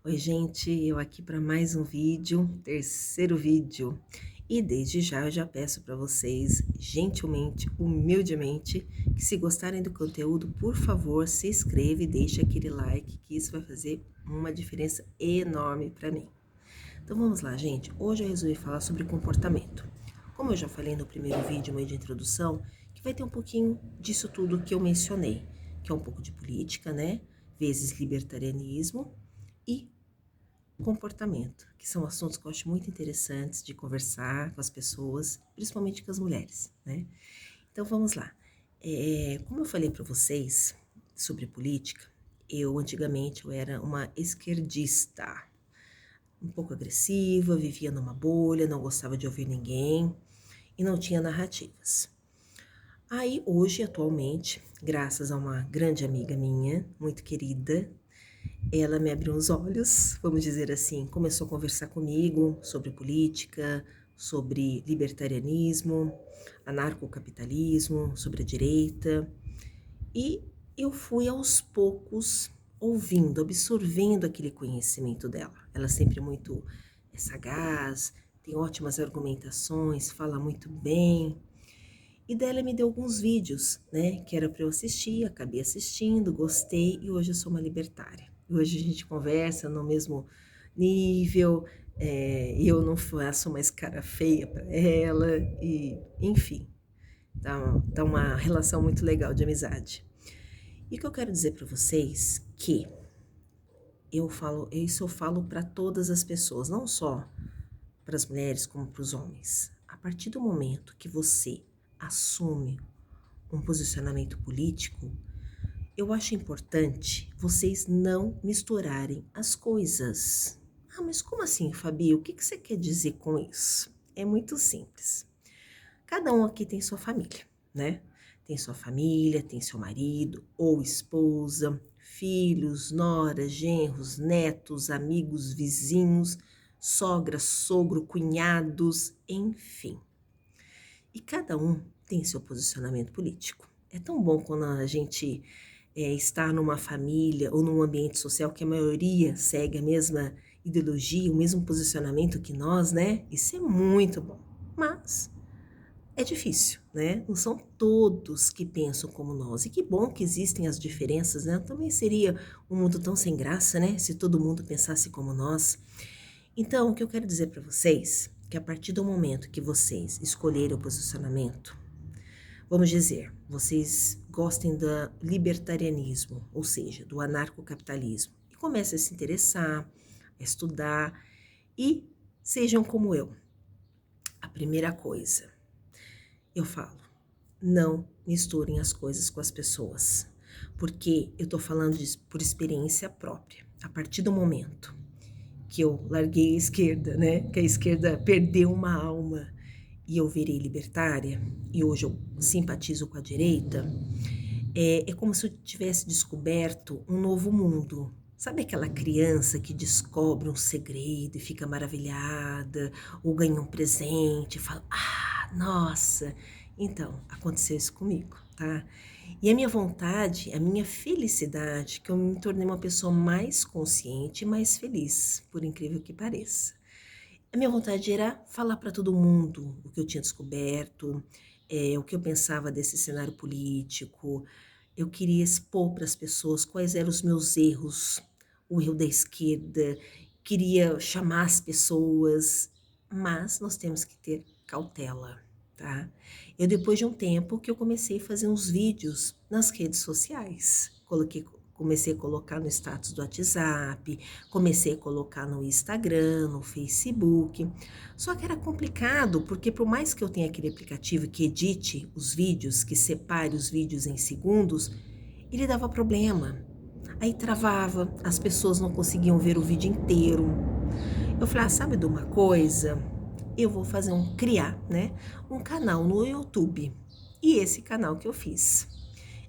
Oi, gente, eu aqui para mais um vídeo, terceiro vídeo. E desde já eu já peço para vocês, gentilmente, humildemente, que se gostarem do conteúdo, por favor, se inscreva e deixe aquele like, que isso vai fazer uma diferença enorme para mim. Então vamos lá, gente. Hoje eu resolvi falar sobre comportamento. Como eu já falei no primeiro vídeo, meio de introdução, que vai ter um pouquinho disso tudo que eu mencionei, que é um pouco de política, né? Vezes libertarianismo e comportamento, que são assuntos que eu acho muito interessantes de conversar com as pessoas, principalmente com as mulheres, né? Então vamos lá. Como eu falei para vocês sobre política, eu antigamente eu era uma esquerdista, um pouco agressiva, vivia numa bolha, não gostava de ouvir ninguém e não tinha narrativas. Aí hoje, atualmente, graças a uma grande amiga minha, muito querida, ela me abriu os olhos, vamos dizer assim, começou a conversar comigo sobre política, sobre libertarianismo, anarcocapitalismo, sobre a direita, e eu fui aos poucos ouvindo, absorvendo aquele conhecimento dela. Ela sempre muito sagaz, tem ótimas argumentações, fala muito bem. E dela me deu alguns vídeos, né, que era para eu assistir, acabei assistindo, gostei e hoje eu sou uma libertária. E hoje a gente conversa no mesmo nível, eu não faço mais cara feia para ela e, enfim, dá uma relação muito legal de amizade. E o que eu quero dizer para vocês que isso eu falo para todas as pessoas, não só para as mulheres como para os homens. A partir do momento que você assume um posicionamento político, eu acho importante vocês não misturarem as coisas. Ah, mas como assim, Fabi? O que você quer dizer com isso? É muito simples. Cada um aqui tem sua família, né? Tem sua família, tem seu marido ou esposa, filhos, noras, genros, netos, amigos, vizinhos, sogra, sogro, cunhados, enfim. E cada um tem seu posicionamento político. É tão bom quando a gente está numa família ou num ambiente social que a maioria segue a mesma ideologia, o mesmo posicionamento que nós, né? Isso é muito bom. Mas é difícil, né? Não são todos que pensam como nós. E que bom que existem as diferenças, né? Também seria um mundo tão sem graça, né? Se todo mundo pensasse como nós. Então, o que eu quero dizer para vocês é que a partir do momento que vocês escolherem o posicionamento, vamos dizer, vocês gostem do libertarianismo, ou seja, do anarcocapitalismo, e comecem a se interessar, a estudar e sejam como eu. A primeira coisa, eu falo, não misturem as coisas com as pessoas, porque eu tô falando disso por experiência própria. A partir do momento que eu larguei a esquerda, né, que a esquerda perdeu uma alma e eu virei libertária, e hoje eu simpatizo com a direita, é como se eu tivesse descoberto um novo mundo. Sabe aquela criança que descobre um segredo e fica maravilhada, ou ganha um presente e fala, ah, nossa. Então, aconteceu isso comigo, tá? E a minha vontade, a minha felicidade, que eu me tornei uma pessoa mais consciente e mais feliz, por incrível que pareça. A minha vontade era falar para todo mundo o que eu tinha descoberto, o que eu pensava desse cenário político. Eu queria expor para as pessoas quais eram os meus erros, o erro da esquerda, queria chamar as pessoas, mas nós temos que ter cautela, tá? Eu, depois de um tempo que eu comecei a fazer uns vídeos nas redes sociais, comecei a colocar no status do WhatsApp, comecei a colocar no Instagram, no Facebook. Só que era complicado, porque por mais que eu tenha aquele aplicativo que edite os vídeos, que separe os vídeos em segundos, ele dava problema. Aí travava, as pessoas não conseguiam ver o vídeo inteiro. Eu falei, sabe de uma coisa? Eu vou criar, né, um canal no YouTube. E esse canal que eu fiz.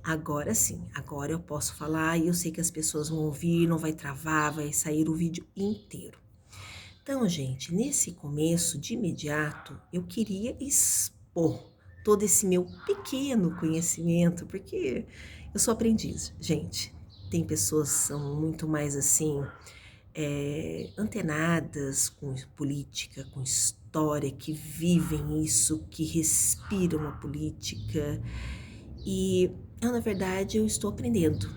Agora sim, agora eu posso falar e eu sei que as pessoas vão ouvir, não vai travar, vai sair o vídeo inteiro. Então, gente, nesse começo, de imediato, eu queria expor todo esse meu pequeno conhecimento, porque eu sou aprendiz, gente. Tem pessoas que são muito mais assim, antenadas com política, com história, que vivem isso, que respiram a política. E eu, na verdade, eu estou aprendendo.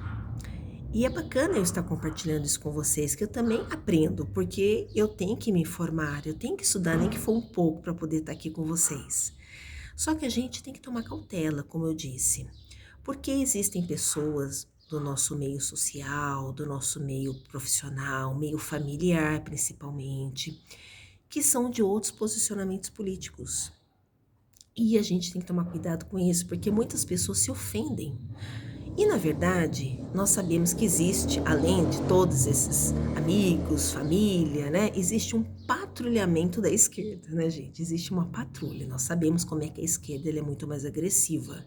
E é bacana eu estar compartilhando isso com vocês, que eu também aprendo, porque eu tenho que me informar, eu tenho que estudar, nem que for um pouco, para poder estar aqui com vocês. Só que a gente tem que tomar cautela, como eu disse, porque existem pessoas do nosso meio social, do nosso meio profissional, meio familiar principalmente, que são de outros posicionamentos políticos. E a gente tem que tomar cuidado com isso, porque muitas pessoas se ofendem. E na verdade, nós sabemos que existe, além de todos esses amigos, família, né? Existe um patrulhamento da esquerda, né, gente? Existe uma patrulha. Nós sabemos como é que a esquerda ela é muito mais agressiva.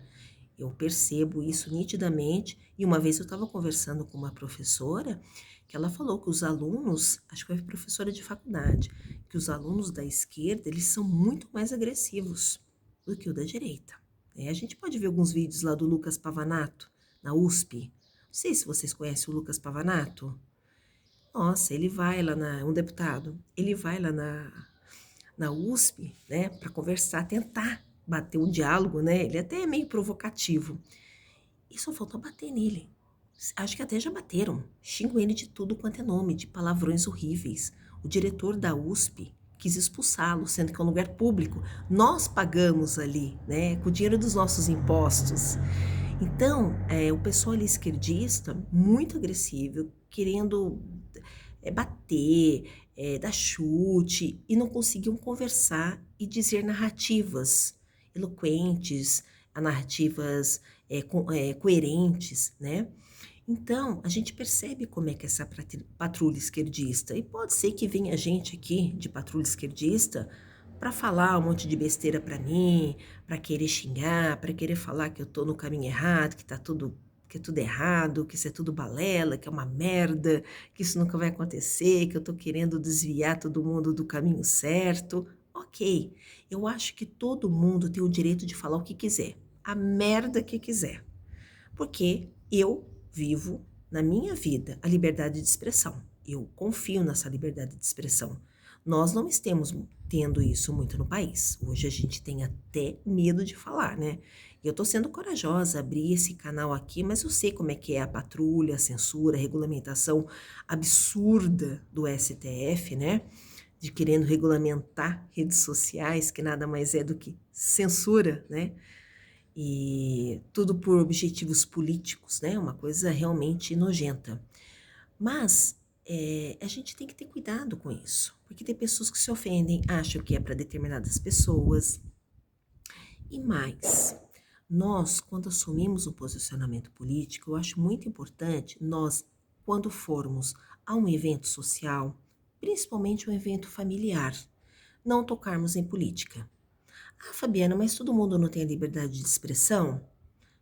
Eu percebo isso nitidamente. E uma vez eu estava conversando com uma professora que ela falou que os alunos, acho que foi professora de faculdade, que os alunos da esquerda eles são muito mais agressivos do que o da direita. A gente pode ver alguns vídeos lá do Lucas Pavanato na USP. Não sei se vocês conhecem o Lucas Pavanato. Nossa, ele vai lá um deputado, ele vai lá na USP, né, para conversar, tentar bater um diálogo, né? Ele até é meio provocativo. E só faltou bater nele. Acho que até já bateram. Xingam ele de tudo quanto é nome, de palavrões horríveis. O diretor da USP quis expulsá-lo, sendo que é um lugar público. Nós pagamos ali, né, com o dinheiro dos nossos impostos. Então, o pessoal ali esquerdista, muito agressivo, querendo bater, dar chute, e não conseguiam conversar e dizer narrativas eloquentes, narrativas coerentes, né? Então, a gente percebe como é que essa patrulha esquerdista, e pode ser que venha gente aqui de patrulha esquerdista para falar um monte de besteira para mim, para querer xingar, para querer falar que eu tô no caminho errado, que é tudo errado, que isso é tudo balela, que é uma merda, que isso nunca vai acontecer, que eu tô querendo desviar todo mundo do caminho certo. Ok, eu acho que todo mundo tem o direito de falar o que quiser, a merda que quiser, porque eu vivo na minha vida a liberdade de expressão. Eu confio nessa liberdade de expressão. Nós não estamos tendo isso muito no país. Hoje a gente tem até medo de falar, né? Eu tô sendo corajosa, abrir esse canal aqui, mas eu sei como é que é a patrulha, a censura, a regulamentação absurda do STF, né? De querendo regulamentar redes sociais, que nada mais é do que censura, né? E tudo por objetivos políticos, né? Uma coisa realmente nojenta. Mas a gente tem que ter cuidado com isso, porque tem pessoas que se ofendem, acham que é para determinadas pessoas. E mais, nós, quando assumimos um posicionamento político, eu acho muito importante nós, quando formos a um evento social, principalmente um evento familiar, não tocarmos em política. Ah, Fabiana, mas todo mundo não tem a liberdade de expressão?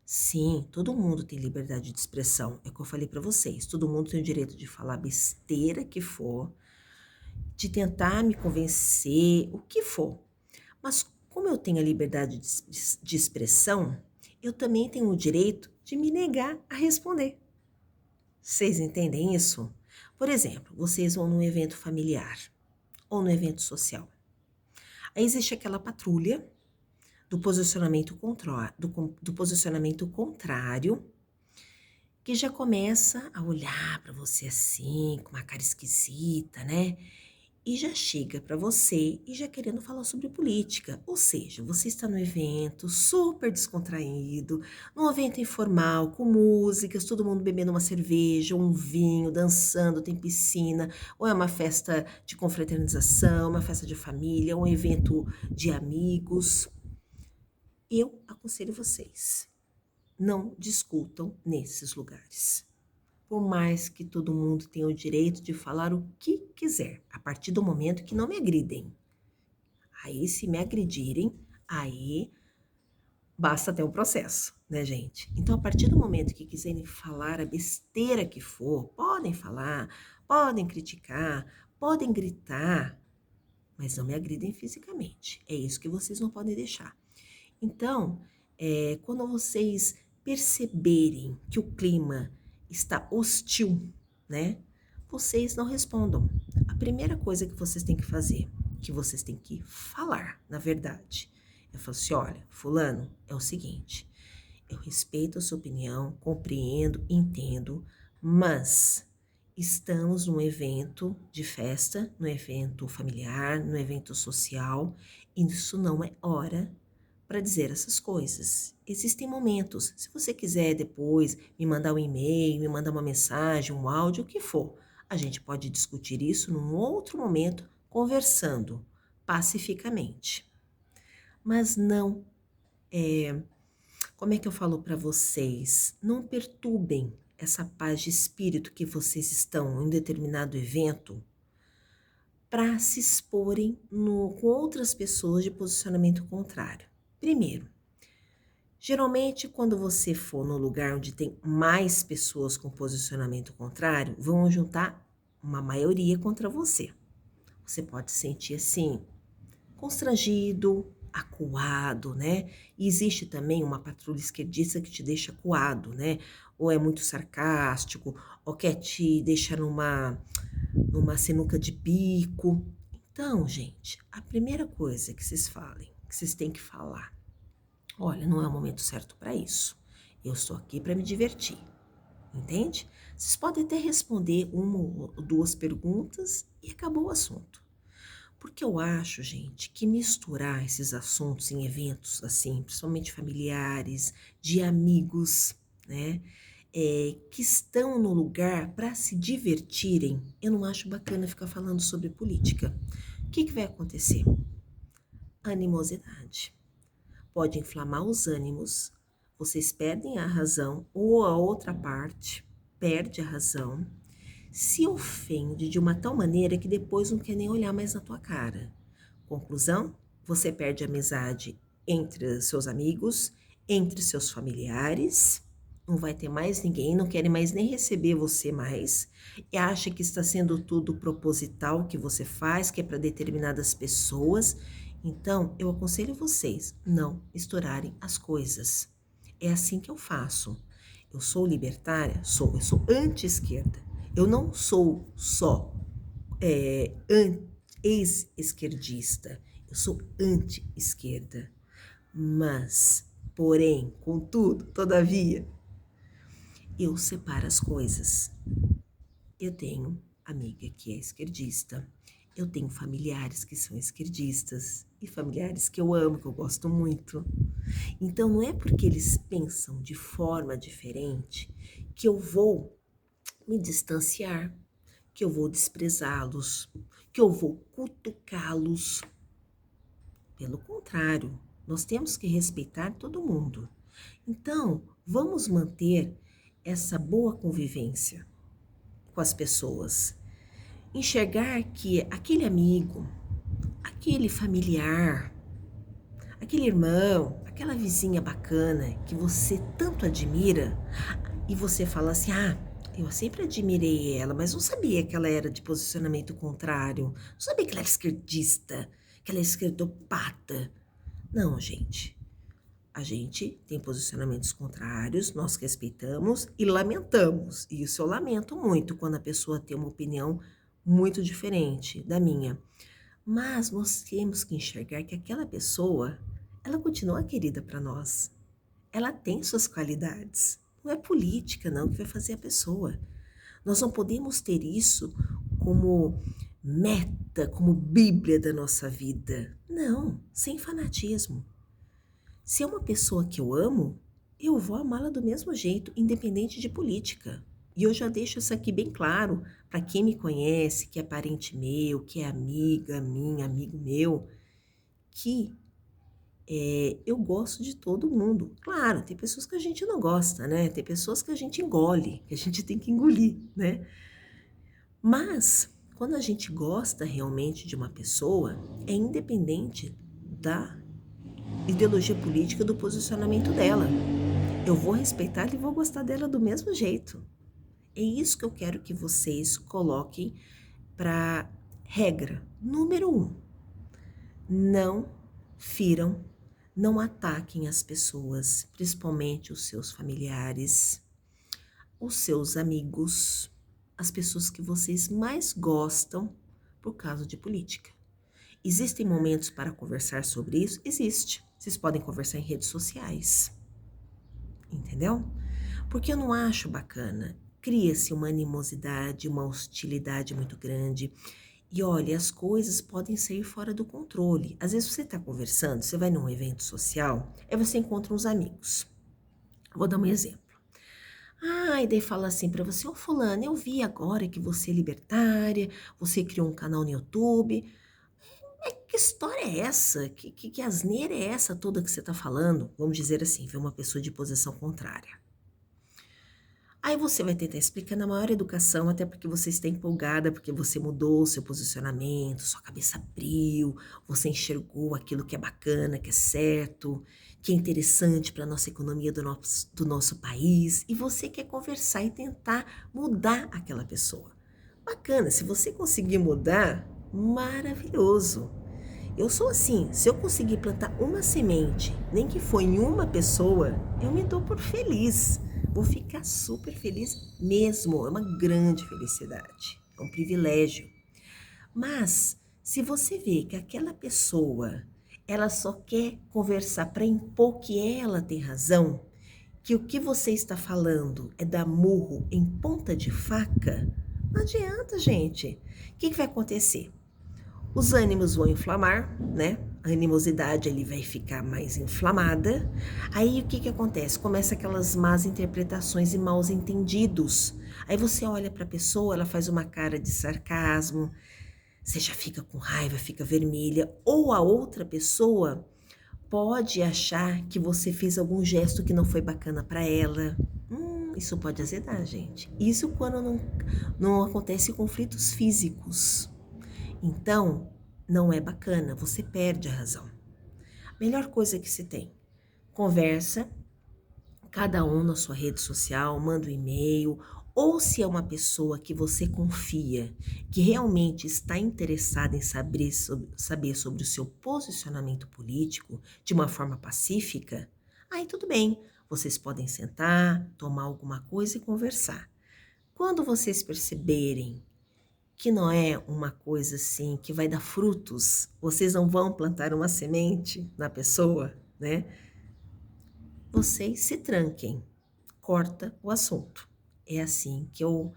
Sim, todo mundo tem liberdade de expressão. É o que eu falei para vocês. Todo mundo tem o direito de falar besteira que for, de tentar me convencer, o que for. Mas como eu tenho a liberdade de expressão, eu também tenho o direito de me negar a responder. Vocês entendem isso? Por exemplo, vocês vão num evento familiar ou num evento social. Aí existe aquela patrulha do posicionamento contrário, que já começa a olhar para você assim, com uma cara esquisita, né? E já chega para você e já querendo falar sobre política. Ou seja, você está no evento super descontraído, num evento informal, com músicas, todo mundo bebendo uma cerveja, um vinho, dançando, tem piscina, ou é uma festa de confraternização, uma festa de família, um evento de amigos. Eu aconselho vocês, não discutam nesses lugares. Por mais que todo mundo tenha o direito de falar o que quiser, a partir do momento que não me agridem. Aí, se me agredirem, aí basta ter um processo, né, gente? Então, a partir do momento que quiserem falar a besteira que for, podem falar, podem criticar, podem gritar, mas não me agridem fisicamente. É isso que vocês não podem deixar. Então, quando vocês perceberem que o clima está hostil, né? vocês não respondam. A primeira coisa que vocês têm que fazer, que vocês têm que falar, na verdade, é falar assim: olha, fulano, é o seguinte, eu respeito a sua opinião, compreendo, entendo, mas estamos num evento de festa, num evento familiar, num evento social, e isso não é hora para dizer essas coisas. Existem momentos. Se você quiser depois me mandar um e-mail, me mandar uma mensagem, um áudio, o que for, a gente pode discutir isso num outro momento, conversando pacificamente. Mas não, como é que eu falo para vocês? Não perturbem essa paz de espírito que vocês estão em um determinado evento para se exporem com outras pessoas de posicionamento contrário. Primeiro, geralmente, quando você for no lugar onde tem mais pessoas com posicionamento contrário, vão juntar uma maioria contra você. Você pode se sentir assim, constrangido, acuado, né? E existe também uma patrulha esquerdista que te deixa acuado, né? Ou é muito sarcástico, ou quer te deixar numa sinuca de bico. Então, gente, a primeira coisa que vocês falem, que vocês têm que falar: olha, não é o momento certo para isso. Eu estou aqui para me divertir, entende? Vocês podem até responder uma ou duas perguntas e acabou o assunto. Porque eu acho, gente, que misturar esses assuntos em eventos assim, principalmente familiares, de amigos, né, que estão no lugar para se divertirem, eu não acho bacana ficar falando sobre política. O que vai acontecer? Animosidade. Pode inflamar os ânimos, vocês perdem a razão ou a outra parte perde a razão, se ofende de uma tal maneira que depois não quer nem olhar mais na tua cara. Conclusão, você perde a amizade entre seus amigos, entre seus familiares, não vai ter mais ninguém, não querem mais nem receber você mais, e acha que está sendo tudo proposital que você faz, que é para determinadas pessoas. Então, eu aconselho vocês não misturarem as coisas. É assim que eu faço. Eu sou libertária? Eu sou anti-esquerda. Eu não sou só ex-esquerdista, eu sou anti-esquerda. Mas, porém, contudo, todavia, eu separo as coisas. Eu tenho amiga que é esquerdista, eu tenho familiares que são esquerdistas e familiares que eu amo, que eu gosto muito. Então, não é porque eles pensam de forma diferente que eu vou me distanciar, que eu vou desprezá-los, que eu vou cutucá-los. Pelo contrário, nós temos que respeitar todo mundo. Então, vamos manter essa boa convivência com as pessoas. Enxergar que aquele amigo, aquele familiar, aquele irmão, aquela vizinha bacana que você tanto admira, e você fala assim: ah, eu sempre admirei ela, mas não sabia que ela era de posicionamento contrário, não sabia que ela era esquerdista, que ela é esquerdopata. Não, gente. A gente tem posicionamentos contrários, nós respeitamos e lamentamos. E isso eu lamento muito quando a pessoa tem uma opinião muito diferente da minha. Mas nós temos que enxergar que aquela pessoa, ela continua querida para nós. Ela tem suas qualidades. Não é política, não, que vai fazer a pessoa. Nós não podemos ter isso como meta, como bíblia da nossa vida. Não, sem fanatismo. Se é uma pessoa que eu amo, eu vou amá-la do mesmo jeito, independente de política. E eu já deixo isso aqui bem claro para quem me conhece, que é parente meu, que é amiga minha, amigo meu, que eu gosto de todo mundo. Claro, tem pessoas que a gente não gosta, né? Tem pessoas que a gente engole, que a gente tem que engolir, né? Mas, quando a gente gosta realmente de uma pessoa, é independente da ideologia política, do posicionamento dela. Eu vou respeitar e vou gostar dela do mesmo jeito. É isso que eu quero que vocês coloquem para regra número 1. Não firam, não ataquem as pessoas, principalmente os seus familiares, os seus amigos, as pessoas que vocês mais gostam por causa de política. Existem momentos para conversar sobre isso? Existe. Vocês podem conversar em redes sociais, entendeu? Porque eu não acho bacana. Cria-se uma animosidade, uma hostilidade muito grande. E olha, as coisas podem sair fora do controle. Às vezes você está conversando, você vai num evento social, aí você encontra uns amigos. Vou dar um exemplo. Ah, e daí fala assim pra você, ô fulano, eu vi agora que você é libertária, você criou um canal no YouTube. Que história é essa? Que asneira é essa toda que você tá falando? Vamos dizer assim, ver uma pessoa de posição contrária. Aí você vai tentar explicar na maior educação, até porque você está empolgada, porque você mudou o seu posicionamento, sua cabeça abriu, você enxergou aquilo que é bacana, que é certo, que é interessante para a nossa economia do nosso país, e você quer conversar e tentar mudar aquela pessoa. Bacana, se você conseguir mudar, maravilhoso. Eu sou assim, se eu conseguir plantar uma semente, nem que for em uma pessoa, eu me dou por feliz. Vou ficar super feliz mesmo, é uma grande felicidade, é um privilégio. Mas se você vê que aquela pessoa, ela só quer conversar para impor que ela tem razão, que o que você está falando é dar murro em ponta de faca, não adianta, gente. O que vai acontecer? Os ânimos vão inflamar, né? A animosidade ali vai ficar mais inflamada. Aí o que acontece? Começa aquelas más interpretações e maus entendidos. Aí você olha para a pessoa, ela faz uma cara de sarcasmo, você já fica com raiva, fica vermelha, ou a outra pessoa pode achar que você fez algum gesto que não foi bacana para ela. Isso pode azedar, gente. Isso quando não acontece conflitos físicos. Então, não é bacana, você perde a razão. Melhor coisa que se tem, conversa, cada um na sua rede social, manda um e-mail, ou se é uma pessoa que você confia, que realmente está interessada em saber sobre o seu posicionamento político de uma forma pacífica, aí tudo bem, vocês podem sentar, tomar alguma coisa e conversar. Quando vocês perceberem que não é uma coisa assim que vai dar frutos, vocês não vão plantar uma semente na pessoa, né? Vocês se tranquem, corta o assunto. É assim que eu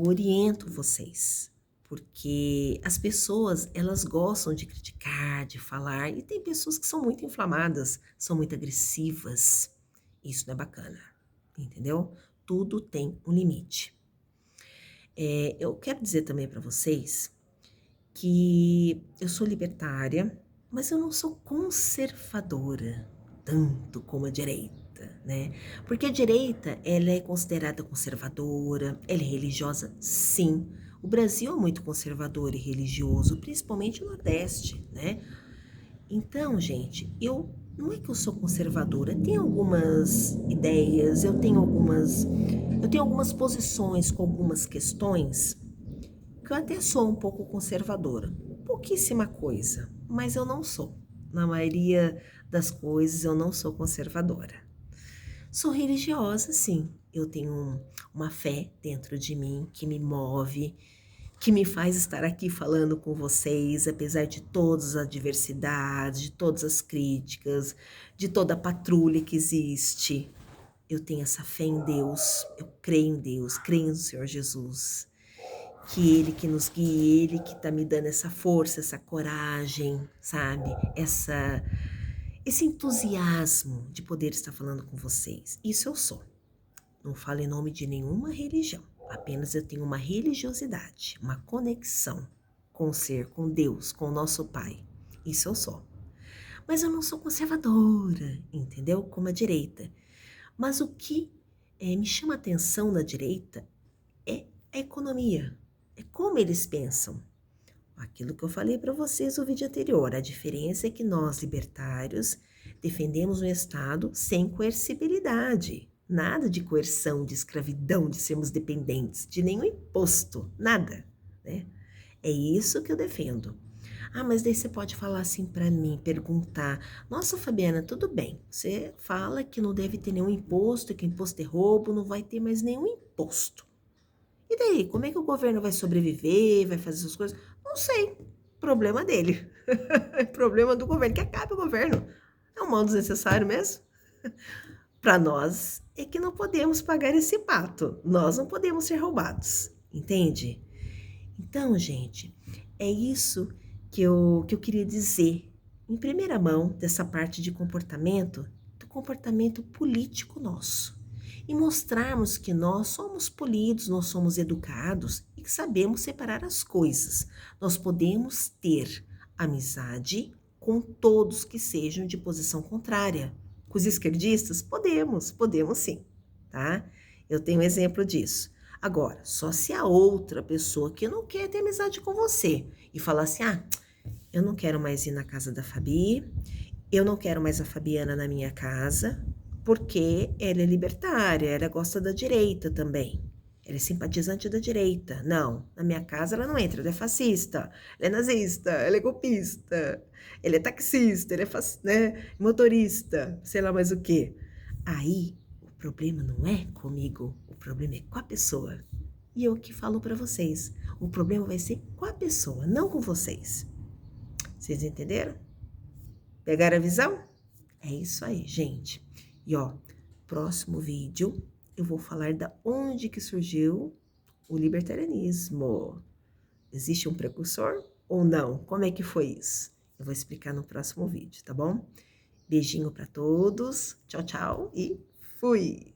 oriento vocês, porque as pessoas, elas gostam de criticar, de falar, e tem pessoas que são muito inflamadas, são muito agressivas. Isso não é bacana, entendeu? Tudo tem um limite. Eu quero dizer também para vocês que eu sou libertária, mas eu não sou conservadora, tanto como a direita, né? Porque a direita, ela é considerada conservadora, ela é religiosa, sim. O Brasil é muito conservador e religioso, principalmente o Nordeste, né? Então, gente, não é que eu sou conservadora, tem algumas ideias, eu tenho algumas posições com algumas questões que eu até sou um pouco conservadora, pouquíssima coisa, mas eu não sou. Na maioria das coisas eu não sou conservadora. Sou religiosa, sim. Eu tenho uma fé dentro de mim que me move, que me faz estar aqui falando com vocês, apesar de todas as adversidades, de todas as críticas, de toda a patrulha que existe. Eu tenho essa fé em Deus, eu creio em Deus, creio no Senhor Jesus. Que Ele que nos guie, Ele que tá me dando essa força, essa coragem, sabe? Esse entusiasmo de poder estar falando com vocês. Isso eu sou. Não falo em nome de nenhuma religião. Apenas eu tenho uma religiosidade, uma conexão com o ser, com Deus, com o nosso Pai. Isso eu sou. Mas eu não sou conservadora, entendeu? Como a direita. Mas o que me chama a atenção na direita é a economia. É como eles pensam. Aquilo que eu falei para vocês no vídeo anterior. A diferença é que nós, libertários, defendemos um Estado sem coercibilidade. Nada de coerção, de escravidão, de sermos dependentes, de nenhum imposto, nada, né? É isso que eu defendo. Ah, mas daí você pode falar assim para mim, perguntar: Nossa, Fabiana, tudo bem. Você fala que não deve ter nenhum imposto, que imposto é roubo, não vai ter mais nenhum imposto. E daí, como é que o governo vai sobreviver, vai fazer essas coisas? Não sei. Problema dele. Problema do governo. Que acabe o governo. É um mal desnecessário mesmo. Para nós é que não podemos pagar esse pato. Nós não podemos ser roubados. Entende? Então, gente, é isso que eu queria dizer em primeira mão dessa parte de comportamento, do comportamento político nosso. E mostrarmos que nós somos polidos, nós somos educados e que sabemos separar as coisas. Nós podemos ter amizade com todos que sejam de posição contrária. Com os esquerdistas? Podemos sim, tá? Eu tenho um exemplo disso. Agora, só se a outra pessoa que não quer ter amizade com você e falar assim: ah, eu não quero mais ir na casa da Fabi, eu não quero mais a Fabiana na minha casa, porque ela é libertária, ela gosta da direita também. Ela é simpatizante da direita. Não, na minha casa ela não entra, ela é fascista, ela é nazista, ela é golpista, ela é taxista, ela é né, motorista, sei lá mais o quê. Aí, o problema não é comigo, o problema é com a pessoa. E eu que falo para vocês, o problema vai ser com a pessoa, não com vocês. Vocês entenderam? Pegaram a visão? É isso aí, gente. E ó, próximo vídeo eu vou falar da onde que surgiu o libertarianismo. Existe um precursor ou não? Como é que foi isso? Eu vou explicar no próximo vídeo, tá bom? Beijinho para todos. Tchau, tchau e fui!